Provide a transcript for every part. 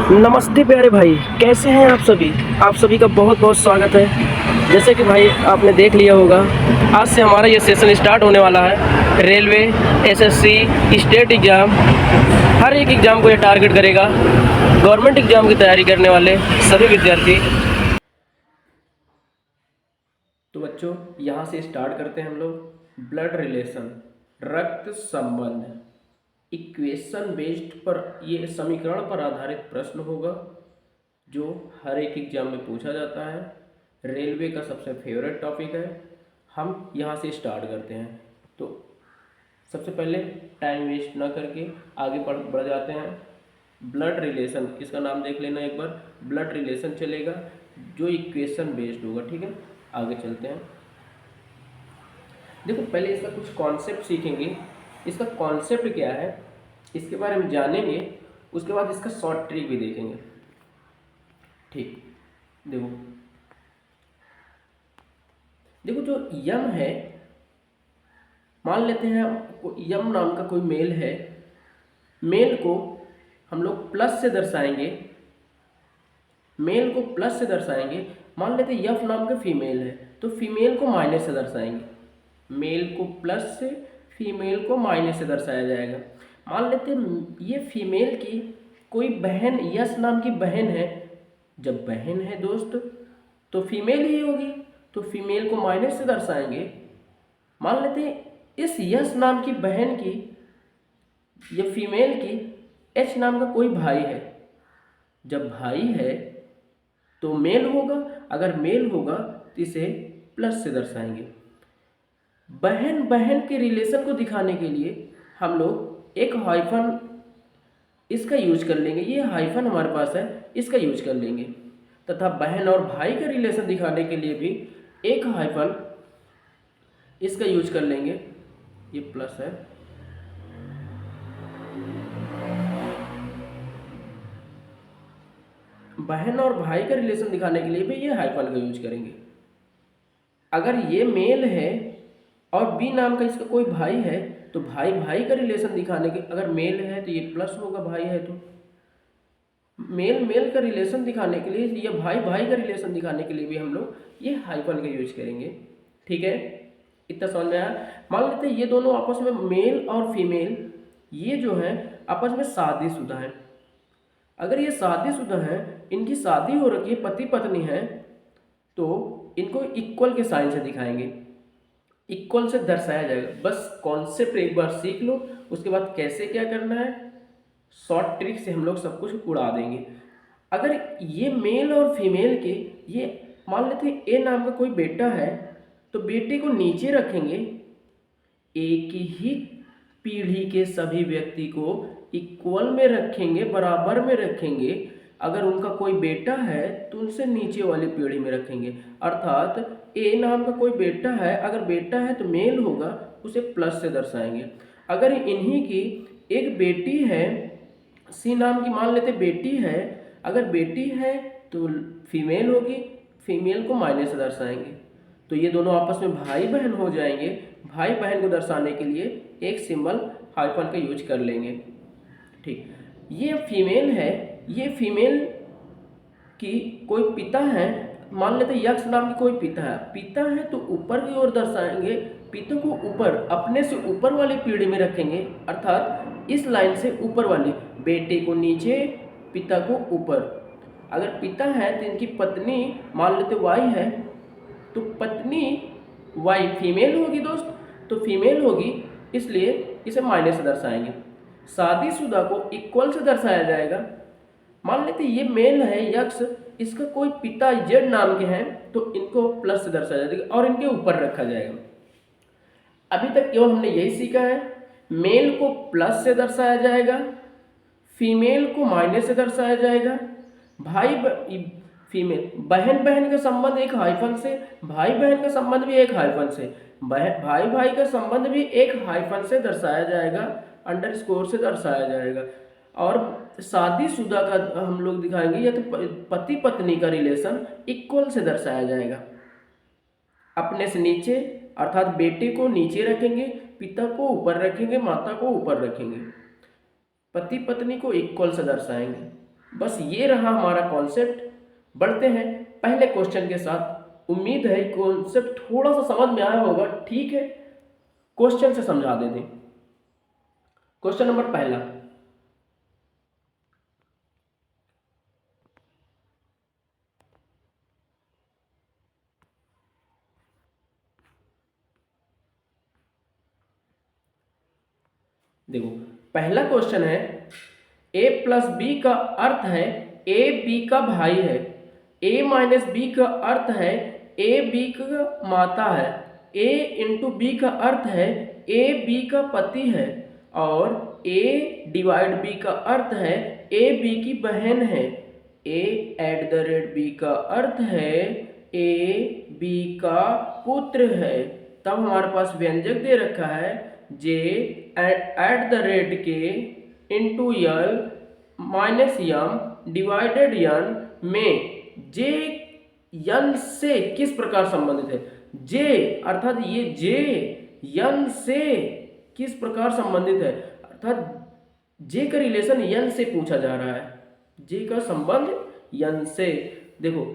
नमस्ते प्यारे भाई, कैसे हैं आप सभी। आप सभी का बहुत बहुत स्वागत है। जैसे कि भाई आपने देख लिया होगा, आज से हमारा ये सेशन स्टार्ट होने वाला है। रेलवे, एसएससी, स्टेट एग्ज़ाम, हर एक एग्ज़ाम को ये टारगेट करेगा। गवर्नमेंट एग्ज़ाम की तैयारी करने वाले सभी विद्यार्थी। तो बच्चों, यहाँ से स्टार्ट करते हैं हम लोग। ब्लड रिलेशन, रक्त संबंध, इक्वेशन बेस्ड पर, ये समीकरण पर आधारित प्रश्न होगा जो हर एक एग्जाम में पूछा जाता है। रेलवे का सबसे फेवरेट टॉपिक है। हम यहाँ से स्टार्ट करते हैं। तो सबसे पहले टाइम वेस्ट ना करके आगे बढ़ जाते हैं। ब्लड रिलेशन, इसका नाम देख लेना एक बार। ब्लड रिलेशन चलेगा जो इक्वेशन बेस्ड होगा, ठीक है। आगे चलते हैं। देखो, पहले इसका कुछ कॉन्सेप्ट सीखेंगे। इसका कॉन्सेप्ट क्या है इसके बारे में जानेंगे, उसके बाद इसका शॉर्ट ट्रिक भी देखेंगे। ठीक, देखो देखो जो यम है, मान लेते हैं यम नाम का कोई मेल है। मेल को हम लोग प्लस से दर्शाएंगे। मेल को प्लस से दर्शाएंगे। मान लेते हैं यफ नाम का फीमेल है, तो फीमेल को माइनस से दर्शाएंगे। मेल को प्लस से, फीमेल को माइनस से दर्शाया जाएगा। मान लेते हैं ये फीमेल की कोई बहन, यश नाम की बहन है। जब बहन है दोस्त तो फीमेल ही होगी, तो फीमेल को माइनस से दर्शाएंगे। मान लेते हैं इस यश नाम की बहन की या फीमेल की एच नाम का कोई भाई है। जब भाई है तो मेल होगा, अगर मेल होगा तो इसे प्लस से दर्शाएंगे। बहन बहन के रिलेशन को दिखाने के लिए हम लोग एक हाइफन इसका यूज कर लेंगे। ये हाइफन हमारे पास है, इसका यूज कर लेंगे। तथा बहन और भाई का रिलेशन दिखाने के लिए भी एक हाइफन इसका यूज कर लेंगे। ये प्लस है। बहन और भाई का रिलेशन दिखाने के लिए भी ये हाइफन का यूज करेंगे। अगर ये मेल है और बी नाम का इसका कोई भाई है, तो भाई भाई का रिलेशन दिखाने के, अगर मेल है तो ये प्लस होगा, भाई है तो। मेल मेल का रिलेशन दिखाने के लिए या भाई भाई का रिलेशन दिखाने के लिए भी हम लोग ये हाइफन का यूज करेंगे। ठीक है, इतना समझ में आया। मान लेते हैं ये दोनों आपस में, मेल और फीमेल, ये जो है आपस में शादीशुदा है। अगर ये शादीशुदा है, इनकी शादी हो रखी है, पति पत्नी है, तो इनको इक्वल के साइन से दिखाएंगे। इक्वल से दर्शाया जाएगा। बस कॉन्सेप्ट एक बार सीख लो, उसके बाद कैसे क्या करना है शॉर्ट ट्रिक से हम लोग सब कुछ उड़ा देंगे। अगर ये मेल और फीमेल के, ये मान लेते हैं ए नाम का कोई बेटा है, तो बेटे को नीचे रखेंगे। एक ही पीढ़ी के सभी व्यक्ति को इक्वल में रखेंगे, बराबर में रखेंगे। अगर उनका कोई बेटा है तो उनसे नीचे वाली पीढ़ी में रखेंगे। अर्थात ए नाम का कोई बेटा है, अगर बेटा है तो मेल होगा, उसे प्लस से दर्शाएंगे। अगर इन्हीं की एक बेटी है, सी नाम की मान लेते बेटी है, अगर बेटी है तो फीमेल होगी, फीमेल को माइनस से दर्शाएंगे। तो ये दोनों आपस में भाई बहन हो जाएंगे। भाई बहन को दर्शाने के लिए एक सिंबल हाइफन का यूज कर लेंगे। ठीक, ये फीमेल है, ये फीमेल की कोई पिता है, मान लेते यक्ष नाम की कोई पिता है। पिता है तो ऊपर की ओर दर्शाएंगे। पिता को ऊपर, अपने से ऊपर वाली पीढ़ी में रखेंगे, अर्थात इस लाइन से ऊपर वाली, बेटे को नीचे, पिता को ऊपर। अगर पिता है तो इनकी पत्नी मान लेते वाई है, तो पत्नी वाई फीमेल होगी दोस्त, तो फीमेल होगी, इसलिए इसे माइनस से दर्शाएंगे। शादीशुदा को इक्वल से दर्शाया जाएगा। मान लेते ये मेल है यक्ष, इसका कोई पिता जेड नाम के हैं, तो इनको प्लस से दर्शाया जाएगा और इनके ऊपर रखा जाएगा। अभी तक केवल हमने यही सीखा है। मेल को प्लस से दर्शाया जाएगा, फीमेल को माइनस से दर्शाया जाएगा। फीमेल, बहन बहन का संबंध एक हाइफन से, भाई बहन का संबंध भी एक हाइफन से, भाई भाई का संबंध भी एक हाइफन से दर्शाया जाएगा, अंडरस्कोर से दर्शाया जाएगा। और शादीशुदा का हम लोग दिखाएंगे, या तो पति पत्नी का रिलेशन इक्वल से दर्शाया जाएगा। अपने से नीचे, अर्थात बेटे को नीचे रखेंगे, पिता को ऊपर रखेंगे, माता को ऊपर रखेंगे। पति पत्नी को इक्वल से दर्शाएंगे। बस ये रहा हमारा कॉन्सेप्ट। बढ़ते हैं पहले क्वेश्चन के साथ। उम्मीद है कॉन्सेप्ट थोड़ा सा समझ में आया होगा। ठीक है, क्वेश्चन से समझा देते हैं। क्वेश्चन नंबर पहला, देखो पहला क्वेश्चन है, a प्लस बी का अर्थ है a b का भाई है। a माइनस बी का अर्थ है a b का माता है। a इंटू बी का अर्थ है a b का पति है। और a डिवाइड b का अर्थ है a b की बहन है। a eight the rate b का अर्थ है a b का पुत्र है। तब हमारे पास व्यंजक दे रखा है जे एट द रेट के इंटू यल माइनस यम डिवाइडेड यन में जे यन से किस प्रकार संबंधित है। जे अर्थात ये जे यन से किस प्रकार संबंधित है, अर्थात जे का रिलेशन यन से पूछा जा रहा है। जे का संबंध यन से। देखो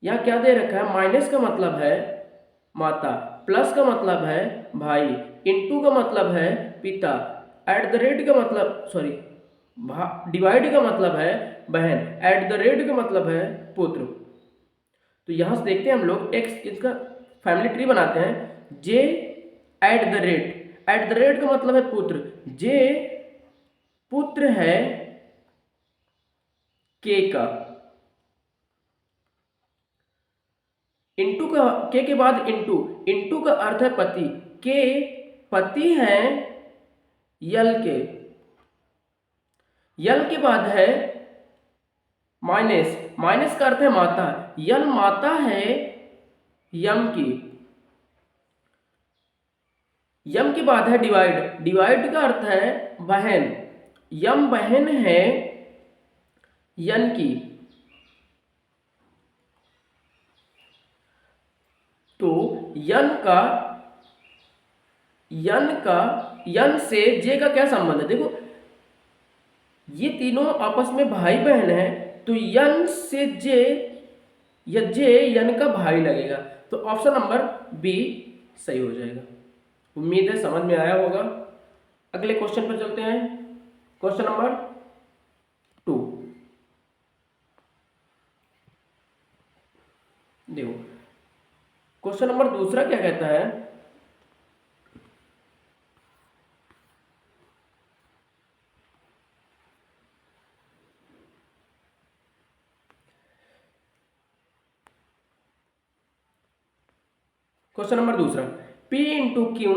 यहाँ क्या दे रखा है, माइनस का मतलब है माता, प्लस का मतलब है भाई, इनटू का मतलब है पिता, एट द रेट का मतलब सॉरी डिवाइड का मतलब है बहन, एट द रेट का मतलब है पुत्र। तो यहां से देखते हैं हम लोग एक्स, इसका फैमिली ट्री बनाते हैं। जे एट द रेट का मतलब है पुत्र, जे पुत्र है के का, इंटू का के बाद इंटू, इंटू का अर्थ है पति, के पति है यल के, यल के बाद है माइनस, माइनस का अर्थ है माता, यल माता है यम की, यम के बाद है डिवाइड, डिवाइड का अर्थ है बहन, यम बहन है यन की। तो यन से जे का क्या संबंध है। देखो ये तीनों आपस में भाई बहन है, तो यन से जे या जे यन का भाई लगेगा। तो ऑप्शन नंबर बी सही हो जाएगा। उम्मीद है समझ में आया होगा। अगले क्वेश्चन पर चलते हैं। Question number 2। देखो क्वेश्चन नंबर दूसरा क्या कहता है, क्वेश्चन नंबर दूसरा, P इंटू क्यू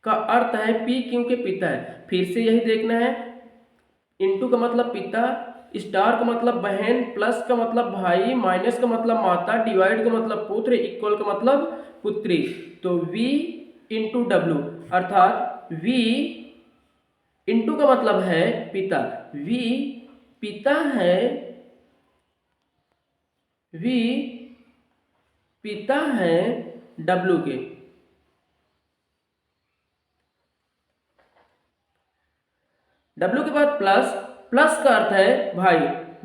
का अर्थ है P क्यू के पिता है। फिर से यही देखना है, इंटू का मतलब पिता, स्टार का मतलब बहन, प्लस का मतलब भाई, माइनस का मतलब माता, डिवाइड का मतलब पुत्र, इक्वल का मतलब पुत्री। तो V इंटू डब्ल्यू अर्थात V इंटू का मतलब है पिता, V पिता है, V पिता है W के। W के बाद प्लस, प्लस का अर्थ है भाई,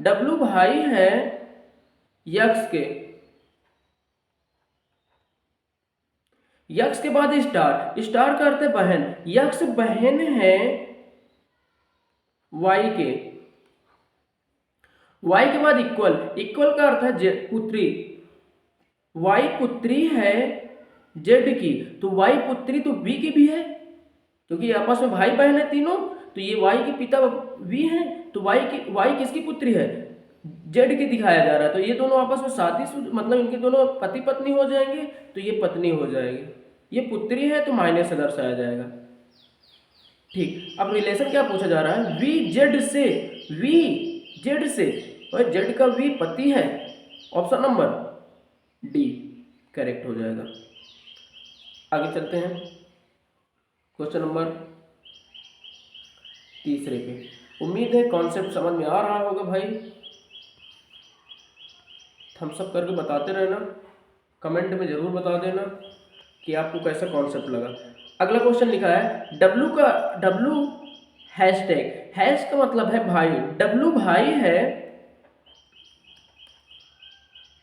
W भाई है यक्स के, यक्स के बाद स्टार, स्टार का अर्थ है बहन, यक्स बहन है वाई के, वाई के बाद इक्वल, इक्वल का अर्थ है पुत्री, वाई पुत्री है जेड की। तो वाई पुत्री तो वी की भी है, क्योंकि आपस में भाई बहन है तीनों। तो ये वाई के पिता वी हैं, तो वाई किसकी पुत्री है, जेड की दिखाया जा रहा है। तो ये दोनों आपस में शादी, मतलब इनके दोनों पति पत्नी हो जाएंगे, तो ये पत्नी हो जाएगी। ये पुत्री है तो माइनस से दर्शाया जाएगा। ठीक, अब रिलेशन क्या पूछा जा रहा है, वी जेड से, वी जेड से, और जेड का वी पति है। ऑप्शन नंबर डी करेक्ट हो जाएगा। आगे चलते हैं क्वेश्चन नंबर तीसरे पे। उम्मीद है कॉन्सेप्ट समझ में आ रहा होगा भाई। थम्स अप करके बताते रहना, कमेंट में जरूर बता देना कि आपको कैसा कॉन्सेप्ट लगा। अगला क्वेश्चन लिखा है, डब्ल्यू हैशटैग, हैश का मतलब है भाई, डब्लू भाई है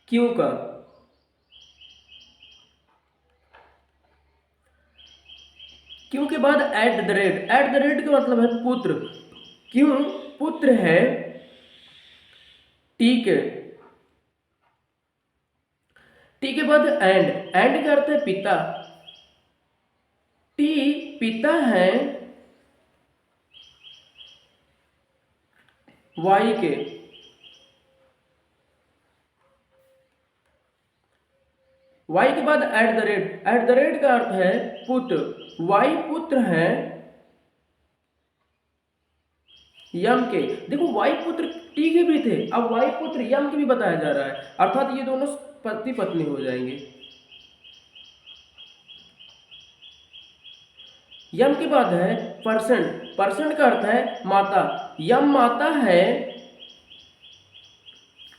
क्यू का, क्यू के बाद eight the rate, eight the rate का मतलब है पुत्र, क्यों पुत्र है टी के, टी के बाद एंड, एंड का अर्थ है पिता, टी पिता है वाई के, वाई के बाद eight the rate, eight the rate का अर्थ है पुत्र, वाई पुत्र है यम के। देखो वाई पुत्र टी के भी थे, अब वाई पुत्र यम के भी बताया जा रहा है, अर्थात ये दोनों पति पत्नी हो जाएंगे। यम के बाद है परसेंट, परसेंट का अर्थ है माता, यम माता है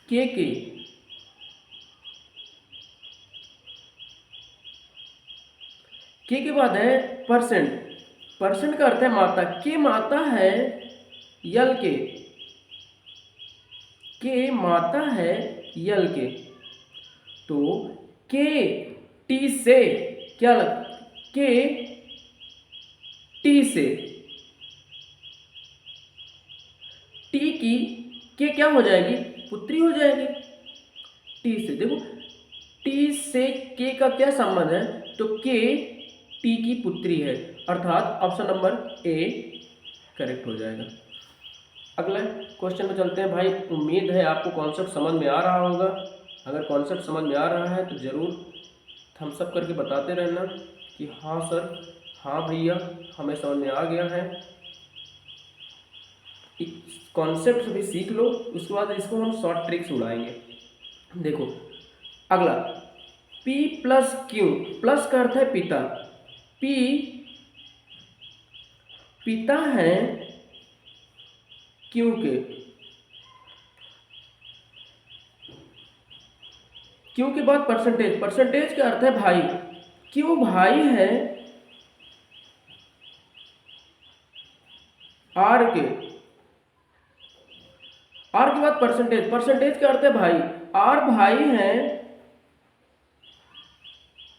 के, के बाद है परसेंट, परसेंट का अर्थ है माता, के माता है यल के माता है यल के। तो के टी से क्या लग, के टी से, टी की के क्या हो जाएगी, पुत्री हो जाएगी टी से। देखो टी से के का क्या संबंध है, तो के टी की पुत्री है, अर्थात ऑप्शन नंबर ए करेक्ट हो जाएगा। अगले क्वेश्चन में चलते हैं भाई, उम्मीद है आपको कॉन्सेप्ट समझ में आ रहा होगा, अगर कॉन्सेप्ट समझ में आ रहा है तो ज़रूर थम्स अप करके बताते रहना कि हाँ सर, हाँ भैया हमें समझ में आ गया है। कॉन्सेप्ट भी सीख लो, उसके बाद इसको हम शॉर्ट ट्रिक्स उड़ाएंगे। देखो अगला, P प्लस क्यू, प्लस का अर्थ है पिता, P पिता है क्यू के, क्यू के बाद परसेंटेज, परसेंटेज का अर्थ है भाई, क्यू भाई है आर के, आर के बाद परसेंटेज, परसेंटेज का अर्थ है भाई, आर भाई है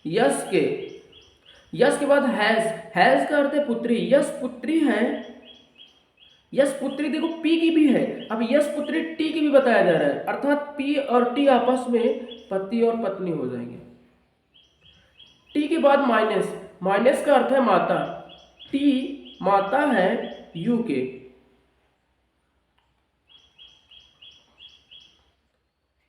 यस के, यस के बाद हैज, हैज का अर्थ है पुत्री, यस पुत्री है, यस पुत्री देखो पी की भी है, अब यस पुत्री टी की भी बताया जा रहा है, अर्थात पी और टी आपस में पति और पत्नी हो जाएंगे। टी के बाद माइनस, माइनस का अर्थ है माता, टी माता है यू के।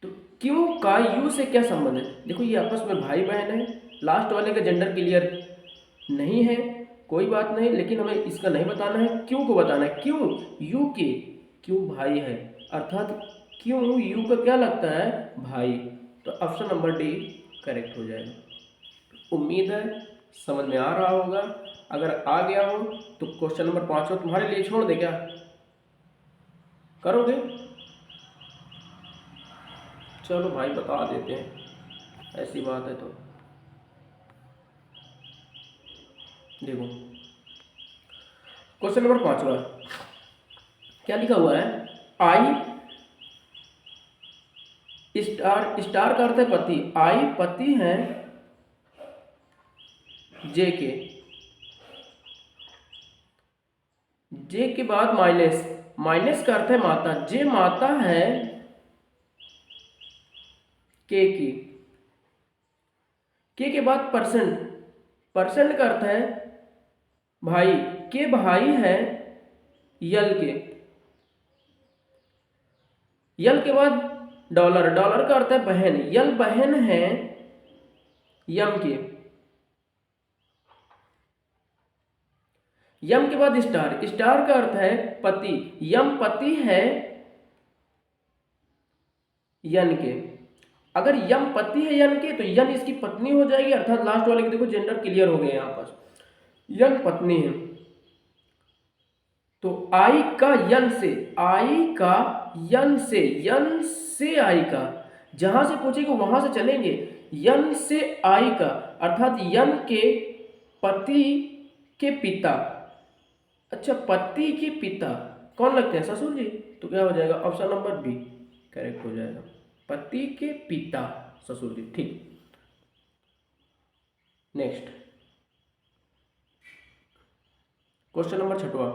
तो क्यों का यू से क्या संबंध है, देखो ये आपस में भाई बहन है, लास्ट वाले का जेंडर क्लियर नहीं है, कोई बात नहीं, लेकिन हमें इसका नहीं बताना है, क्यों को बताना है, क्यों यू के, क्यों भाई है, अर्थात क्यों यू का क्या लगता है भाई, तो ऑप्शन नंबर डी करेक्ट हो जाएगा। उम्मीद है समझ में आ रहा होगा, अगर आ गया हो तो क्वेश्चन नंबर 5 तुम्हारे लिए छोड़ दे, क्या करोगे, चलो भाई बता देते हैं, ऐसी बात है तो देखो क्वेश्चन नंबर 5 क्या लिखा हुआ है, आई स्टार, स्टार का अर्थ है पति, आई पति है जे के, जे के बाद माइनस, माइनस का अर्थ है माता, जे माता है के के बाद परसेंट, परसेंट का अर्थ है भाई, के भाई है यल के, यल के बाद डॉलर, डॉलर का अर्थ है बहन, यल बहन है यम के, यम के बाद स्टार, स्टार का अर्थ है पति, यम पति है यन के, अगर यम पति है यन के तो यन इसकी पत्नी हो जाएगी, अर्थात लास्ट वाले के देखो जेंडर क्लियर हो गए यहां पर, यन पत्नी है, तो आई का यन से, आई का यन से, यन से आई का, जहां से पूछेगा वहां से चलेंगे, यन से आई का, अर्थात यन के पति के पिता, अच्छा, पति के पिता कौन लगते हैं? ससुर जी। तो क्या हो जाएगा? ऑप्शन नंबर बी करेक्ट हो जाएगा। पति के पिता ससुर जी। ठीक, नेक्स्ट क्वेश्चन नंबर 6वां।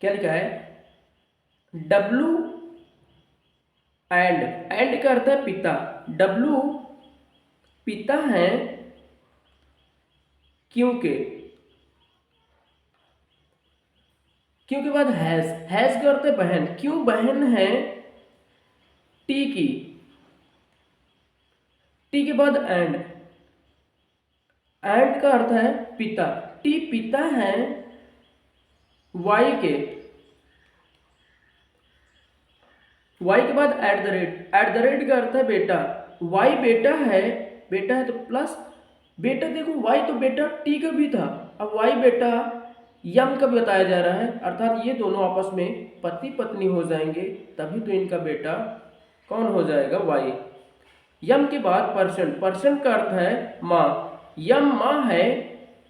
क्या लिखा है? डब्लू एंड का अर्थ है पिता। डब्लू पिता है क्योंकि, क्यों के बाद हैज का अर्थ है बहन। क्यों बहन है टी की। टी के बाद एंड का अर्थ है पिता। टी पिता है वाई के। वाई के बाद एट द रेट का अर्थ है बेटा। वाई बेटा है, बेटा है तो प्लस बेटा। देखो वाई तो बेटा टी का भी था, अब वाई बेटा यम का बताया जा रहा है, अर्थात ये दोनों आपस में पति पत्नी हो जाएंगे, तभी तो इनका बेटा कौन हो जाएगा? वाई। यम के बाद परसेंट का अर्थ है माँ। यम माँ है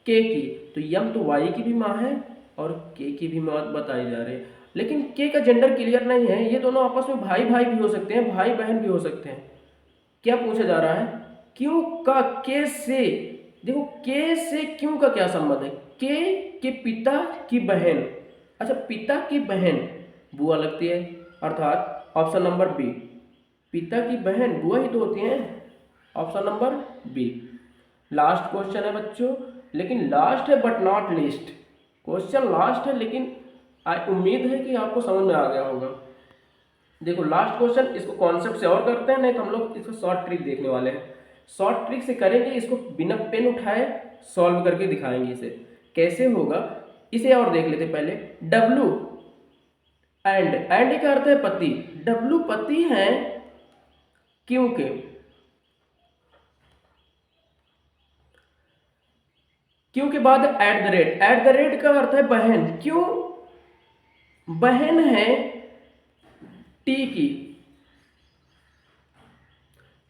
के की, तो यम तो वाई की भी माँ है और के की भी माँ बताई जा रही है। लेकिन के का जेंडर क्लियर नहीं है, ये दोनों आपस में भाई भाई भी हो सकते हैं, भाई बहन भी हो सकते हैं। क्या पूछा जा रहा है? क्यों का के से। देखो के से क्यों का क्या संबंध है? के पिता की बहन। अच्छा, पिता की बहन बुआ लगती है, अर्थात ऑप्शन नंबर बी। पिता की बहन बुआ ही तो होती हैं, option number B. Last question है बच्चों, लेकिन लास्ट है but not least. Question last है, लेकिन उम्मीद है कि आपको समझ में आ गया होगा। देखो लास्ट क्वेश्चन, इसको कॉन्सेप्ट से और करते हैं, नहीं तो हम लोग इसको शॉर्ट ट्रिक देखने वाले हैं। शॉर्ट ट्रिक से करेंगे, इसको बिना पेन उठाए सॉल्व करके दिखाएंगे। इसे कैसे होगा इसे और देख लेते पहले। डब्लू एंड का अर्थ है पति। डब्लू पति है क्योंकि, क्यों के बाद एट द रेट का अर्थ है बहन। क्यों बहन है टी की।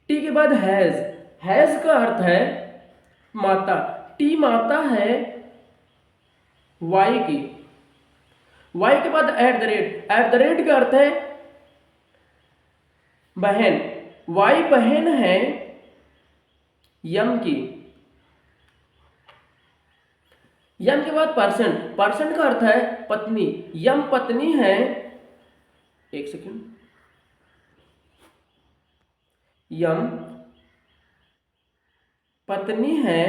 टी के बाद हैज का अर्थ है माता। टी माता है वाई की। वाई के बाद एट द रेट का अर्थ है बहन। वाई बहन है यम की। यम के बाद परसेंट का अर्थ है पत्नी। यम पत्नी है, एक सेकेंड, यम पत्नी है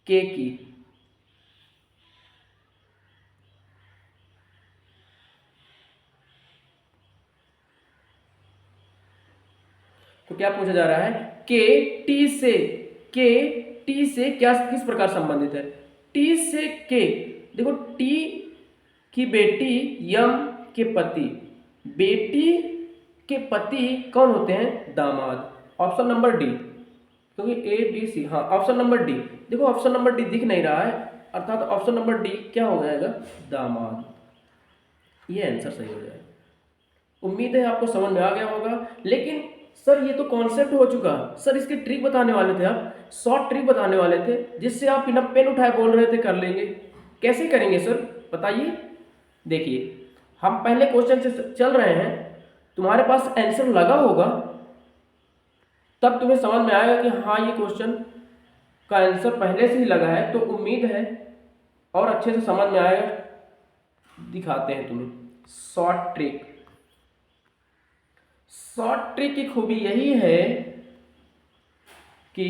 के की। तो क्या पूछा जा रहा है? के टी से क्या किस प्रकार संबंधित है? टी से के। देखो टी की बेटी यम के पति। बेटी के पति कौन होते हैं? दामाद। ऑप्शन नंबर डी, क्योंकि ए बी सी। हाँ, ऑप्शन नंबर डी। देखो ऑप्शन नंबर डी दिख नहीं रहा है, अर्थात ऑप्शन नंबर डी क्या हो जाएगा? दामाद। ये आंसर सही हो जाएगा। उम्मीद है आपको समझ में आ गया होगा। लेकिन सर ये तो कॉन्सेप्ट हो चुका, सर इसकी ट्रिक बताने वाले थे आप, शॉर्ट ट्रिक बताने वाले थे, जिससे आप बिना पेन उठाए बोल रहे थे कर लेंगे। कैसे करेंगे सर बताइए? देखिए हम पहले क्वेश्चन से चल रहे हैं, तुम्हारे पास आंसर लगा होगा, तब तुम्हें समझ में आएगा कि हाँ ये क्वेश्चन का आंसर पहले से ही लगा है। तो उम्मीद है और अच्छे से समझ में आएगा। दिखाते हैं तुम्हें शॉर्ट ट्रिक। शॉर्ट ट्रिक की खूबी यही है कि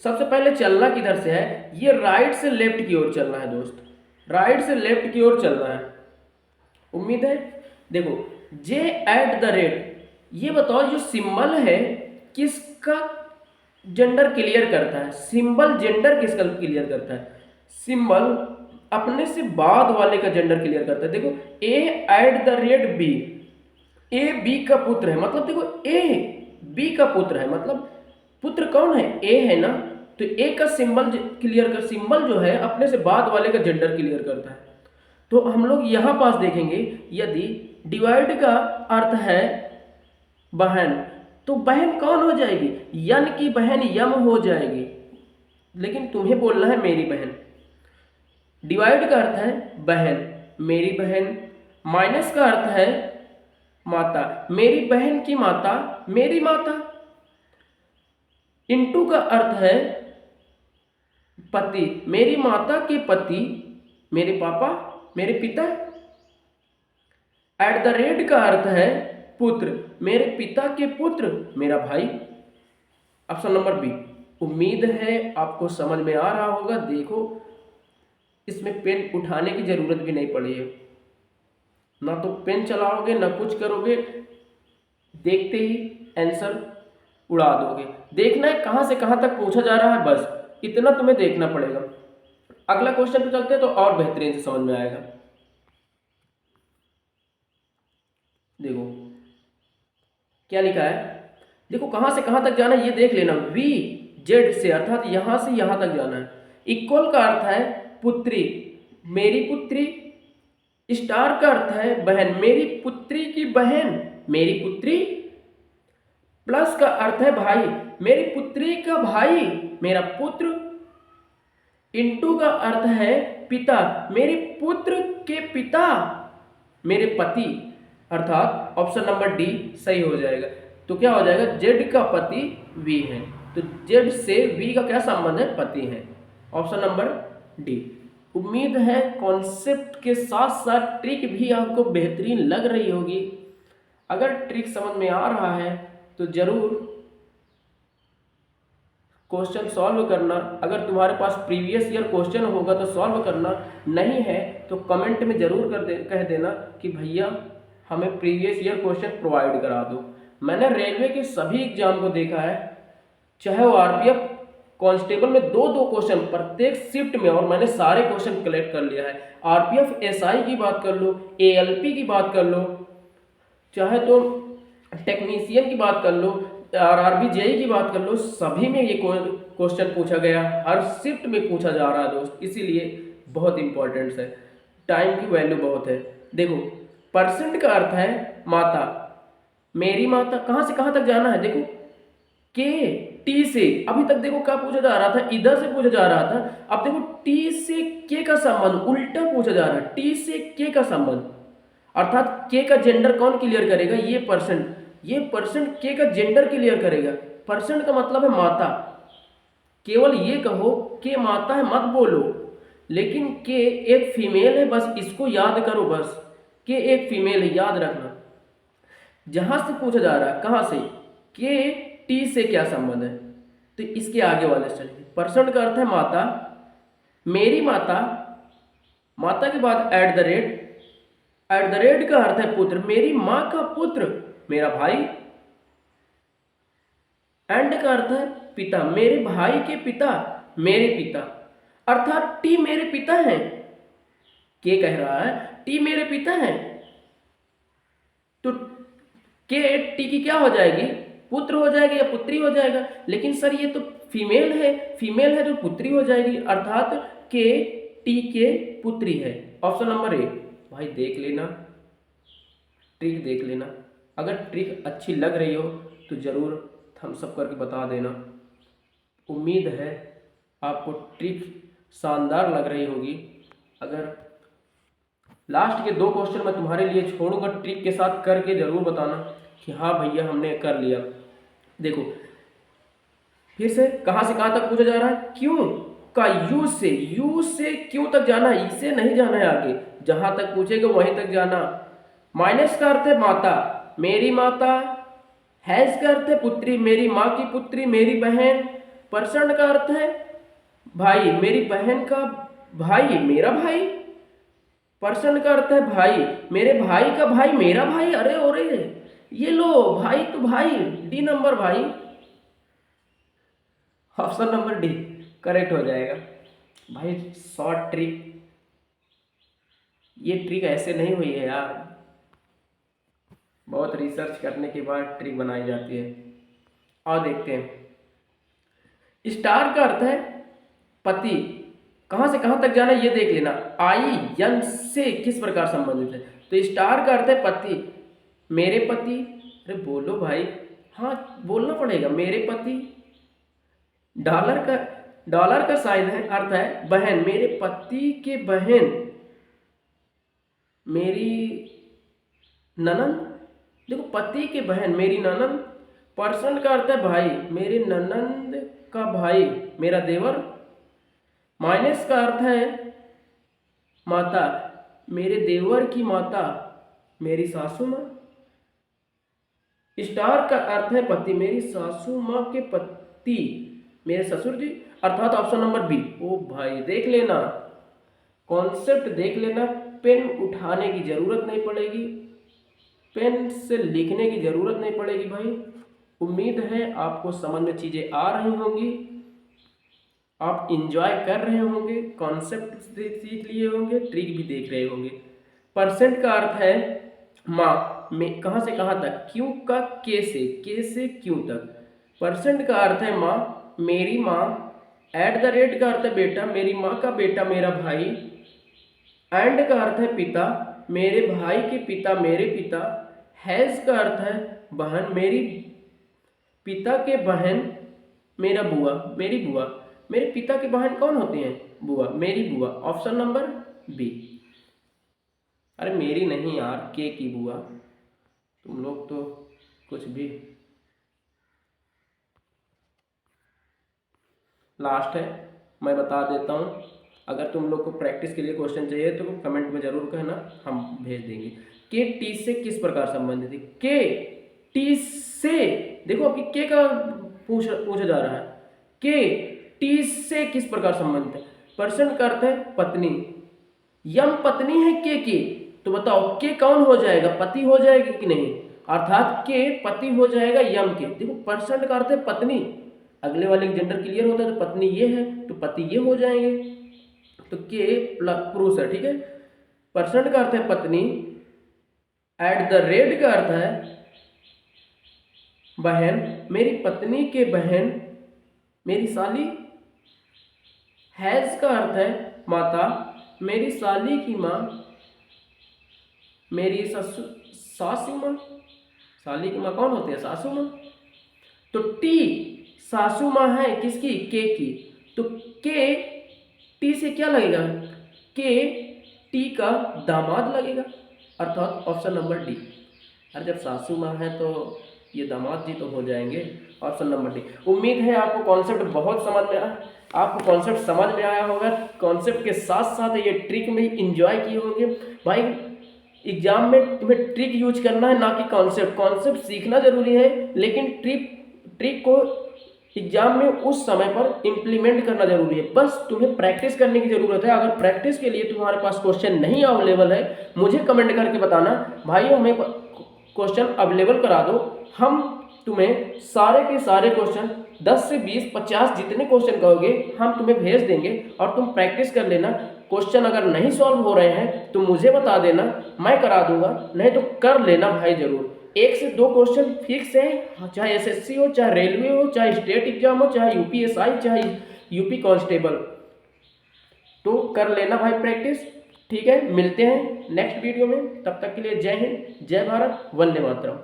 सबसे पहले चलना किधर से है? ये राइट से लेफ्ट की ओर चलना है दोस्त, राइट से लेफ्ट की ओर चलना है। उम्मीद है। देखो जे एट द रेट, ये बताओ जो सिंबल है किसका जेंडर क्लियर करता है? सिंबल जेंडर किसका क्लियर करता है? सिंबल अपने से बाद वाले का जेंडर क्लियर करता है। देखो A at the rate B, A B का पुत्र है, मतलब देखो ए बी का पुत्र है, मतलब पुत्र कौन है? ए है ना। तो ए का सिंबल क्लियर कर, सिंबल जो है अपने से बाद वाले का जेंडर क्लियर करता है। तो हम लोग यहां पास देखेंगे, यदि डिवाइड का अर्थ है बहन, तो बहन कौन हो जाएगी? यन की बहन यम हो जाएगी, लेकिन तुम्हें बोलना है मेरी बहन। डिवाइड का अर्थ है बहन, मेरी बहन। माइनस का अर्थ है माता, मेरी बहन की माता, मेरी माता। इनटू का अर्थ है पति, मेरी माता के पति, मेरे पापा, मेरे पिता। एट द रेट का अर्थ है पुत्र, मेरे पिता के पुत्र, मेरा भाई। Option number B. उम्मीद है आपको समझ में आ रहा होगा। देखो, इसमें पेन उठाने की जरूरत भी नहीं पड़ी है, ना तो पेन चलाओगे ना कुछ करोगे, देखते ही आंसर उड़ा दोगे। देखना है कहां से कहां तक पूछा जा रहा है, बस इतना तुम्हें देखना पड़ेगा। अगला क्वेश्चन पे चलते हैं तो और बेहतरीन से समझ में आएगा। देखो क्या लिखा है, देखो कहां से कहां तक जाना है ये देख लेना। वी जेड से अर्थात यहां से यहां तक जाना है। इक्वल का अर्थ है पुत्री, मेरी पुत्री। स्टार का अर्थ है बहन, मेरी पुत्री की बहन, मेरी पुत्री। प्लस का अर्थ है भाई, मेरी पुत्री का भाई, मेरा पुत्र। इनटू का अर्थ है पिता, मेरे पुत्र के पिता, मेरे पति। अर्थात ऑप्शन नंबर डी सही हो जाएगा। तो क्या हो जाएगा, जेड का पति वी है, तो जेड से वी का क्या संबंध है, पति है। Option number D. उम्मीद है कॉन्सेप्ट के साथ साथ ट्रिक भी आपको बेहतरीन लग रही होगी। अगर ट्रिक समझ में आ रहा है तो जरूर क्वेश्चन सॉल्व करना। अगर तुम्हारे पास प्रीवियस ईयर क्वेश्चन होगा तो सॉल्व करना, नहीं है तो कमेंट में जरूर कह देना कि भैया हमें प्रीवियस ईयर क्वेश्चन प्रोवाइड करा दो। मैंने रेलवे के सभी एग्जाम को देखा है, चाहे वो आरपीएफ कांस्टेबल में दो दो क्वेश्चन प्रत्येक शिफ्ट में, और मैंने सारे क्वेश्चन कलेक्ट कर लिया है। आरपीएफ एसआई की बात कर लो, एएलपी की बात कर लो, चाहे तो टेक्नीशियन की बात कर लो, आरआरबी जेई की बात कर लो, सभी में ये क्वेश्चन पूछा गया, हर शिफ्ट में पूछा जा रहा है दोस्त। इसीलिए बहुत इंपॉर्टेंट है, टाइम की वैल्यू बहुत है। देखो परसेंट का अर्थ है माता, मेरी माता। कहां से कहां तक जाना है, देखो के टी से, अभी तक देखो क्या पूछा जा रहा था, इधर से पूछा जा रहा था। अब देखो टी से के का संबंध उल्टा पूछा जा रहा है, टी से के का संबंध, अर्थात के का जेंडर कौन क्लियर करेगा, ये परसेंट के का जेंडर क्लियर करेगा। परसेंट का मतलब है माता, केवल ये कहो के माता है मत बोलो, लेकिन के एक फीमेल है, बस इसको याद करो, बस के एक फीमेल है, याद रखना। जहां से पूछा जा रहा है कहां से, के टी से क्या संबंध है, तो इसके आगे वाले चलेंगे। परसेंट का अर्थ है माता, मेरी माता, माता के बाद एट द रेट का अर्थ है पुत्र, मेरी मां का पुत्र, मेरा भाई। एंड का अर्थ है पिता, मेरे भाई के पिता, मेरे पिता। अर्थात टी मेरे पिता हैं, के कह रहा है टी मेरे पिता हैं, तो के टी की क्या हो जाएगी, पुत्र हो जाएगा या पुत्री हो जाएगा। लेकिन सर ये तो फीमेल है तो पुत्री हो जाएगी, अर्थात के टी के पुत्री है। Option number A. भाई देख लेना, ट्रिक देख लेना। अगर ट्रिक अच्छी लग रही हो तो जरूर थम्स अप करके बता देना। उम्मीद है आपको ट्रिक शानदार लग रही होगी। अगर लास्ट के दो क्वेश्चन मैं तुम्हारे लिए छोड़ूंगा, ट्रिक के साथ करके जरूर बताना कि हाँ भैया हमने कर लिया। देखो फिर से कहां तक पूछा जा रहा है, क्यों का यू से क्यों तक जाना है, इसे नहीं जाना है आगे, जहां तक पूछेगा वहीं तक जाना। माइनस का अर्थ है माता, मेरी माता। हैज का अर्थ है पुत्री, मेरी माँ की पुत्री, मेरी बहन। परसेंट का अर्थ है भाई, मेरी बहन का भाई, मेरा भाई। परसेंट का अर्थ है भाई, मेरे भाई का भाई, मेरा भाई। अरे ये लो भाई तो भाई, डी नंबर भाई। ऑप्शन नंबर डी करेक्ट हो जाएगा। भाई शॉर्ट ट्रिक, ये ट्रिक ऐसे नहीं हुई है यार, बहुत रिसर्च करने के बाद ट्रिक बनाई जाती है। और देखते हैं, स्टार का अर्थ है पति। कहां से कहां तक जाना है ये देख लेना। आई यन से किस प्रकार संबंधित है, तो स्टार का अर्थ है पति, मेरे पति। अरे बोलो भाई, हाँ बोलना पड़ेगा। मेरे पति, डॉलर का साइन है, अर्थ है बहन, मेरे पति के बहन, मेरी ननंद। देखो पति के बहन मेरी ननंद, पर्सन का अर्थ है भाई, मेरे ननंद का भाई मेरा देवर, माइनस का अर्थ है माता, मेरे देवर की माता मेरी सासू माँ, स्टार का अर्थ है पति, मेरी सासू माँ के पति मेरे ससुर जी, अर्थात ऑप्शन नंबर बी। ओ भाई देख लेना, कॉन्सेप्ट देख लेना, पेन उठाने की जरूरत नहीं पड़ेगी, पेन से लिखने की जरूरत नहीं पड़ेगी भाई। उम्मीद है आपको समझ में चीजें आ रही होंगी, आप इंजॉय कर रहे होंगे, कॉन्सेप्ट सीख लिए होंगे, ट्रिक भी देख रहे होंगे। परसेंट का अर्थ है माँ, में कहाँ से कहाँ तक, क्यों का के से क्यों तक। परसेंट का अर्थ है माँ, मेरी माँ, एट द रेट का अर्थ है बेटा, मेरी माँ का बेटा मेरा भाई, एंड का अर्थ है पिता, मेरे भाई के पिता मेरे पिता, हैज का अर्थ है बहन, मेरी पिता के बहन मेरा बुआ, मेरी बुआ, मेरे पिता की बहन कौन होती हैं, बुआ, मेरी बुआ, ऑप्शन नंबर बी। अरे मेरी नहीं यार, के की बुआ, तुम लोग तो कुछ भी। लास्ट है, मैं बता देता हूँ, अगर तुम लोग को प्रैक्टिस के लिए क्वेश्चन चाहिए तो कमेंट में जरूर कहना, हम भेज देंगे। के टी से किस प्रकार संबंधित है, के टी से, देखो अभी के का पूछा जा रहा है, के टी से किस प्रकार संबंधित है। पर्सन का अर्थ है पत्नी, यम पत्नी है के की, तो बताओ के कौन हो जाएगा, पति हो जाएगा कि नहीं, अर्थात के पति हो जाएगा यम के। देखो पर्सन का अर्थ है पत्नी, अगले वाले जेंडर क्लियर होता है तो पत्नी ये है तो पति ये हो जाएंगे, तो के पुरुष है, ठीक है। पर्सन का अर्थ है पत्नी, एट द रेट का अर्थ है बहन, मेरी पत्नी के बहन मेरी साली, हैज का अर्थ है माता, मेरी साली की माँ मेरी सासू माँ, साली की माँ कौन होती है, सासू माँ। तो टी सासू माँ है किसकी, के की, तो के टी से क्या लगेगा, के टी का दामाद लगेगा, अर्थात ऑप्शन नंबर डी। अरे जब सासू माँ है तो ये दामाद जी तो हो जाएंगे, ऑप्शन नंबर डी। उम्मीद है आपको कॉन्सेप्ट बहुत समझ में आया, आपको कॉन्सेप्ट समझ में आया होगा, कॉन्सेप्ट के साथ साथ ये ट्रिक में इंजॉय किए होंगे। भाई एग्जाम में तुम्हें ट्रिक यूज करना है ना कि कॉन्सेप्ट, कॉन्सेप्ट सीखना जरूरी है लेकिन ट्रिक को एग्जाम में उस समय पर इम्प्लीमेंट करना जरूरी है, बस तुम्हें प्रैक्टिस करने की जरूरत है। अगर प्रैक्टिस के लिए तुम्हारे पास क्वेश्चन नहीं अवेलेबल है, मुझे कमेंट करके बताना, भाई हमें क्वेश्चन अवेलेबल करा दो, हम तुम्हें सारे के सारे क्वेश्चन 10 से 20 50 जितने क्वेश्चन कहोगे हम तुम्हें भेज देंगे और तुम प्रैक्टिस कर लेना। क्वेश्चन अगर नहीं सॉल्व हो रहे हैं तो मुझे बता देना, मैं करा दूंगा, नहीं तो कर लेना भाई जरूर। 1 से 2 क्वेश्चन फिक्स है, चाहे एसएससी हो, चाहे रेलवे हो, चाहे स्टेट एग्जाम हो, चाहे यूपीएसआई, चाहे यूपी कांस्टेबल, तो कर लेना भाई प्रैक्टिस। ठीक है, मिलते हैं नेक्स्ट वीडियो में, तब तक के लिए जय हिंद, जय भारत, वंदे मातरम।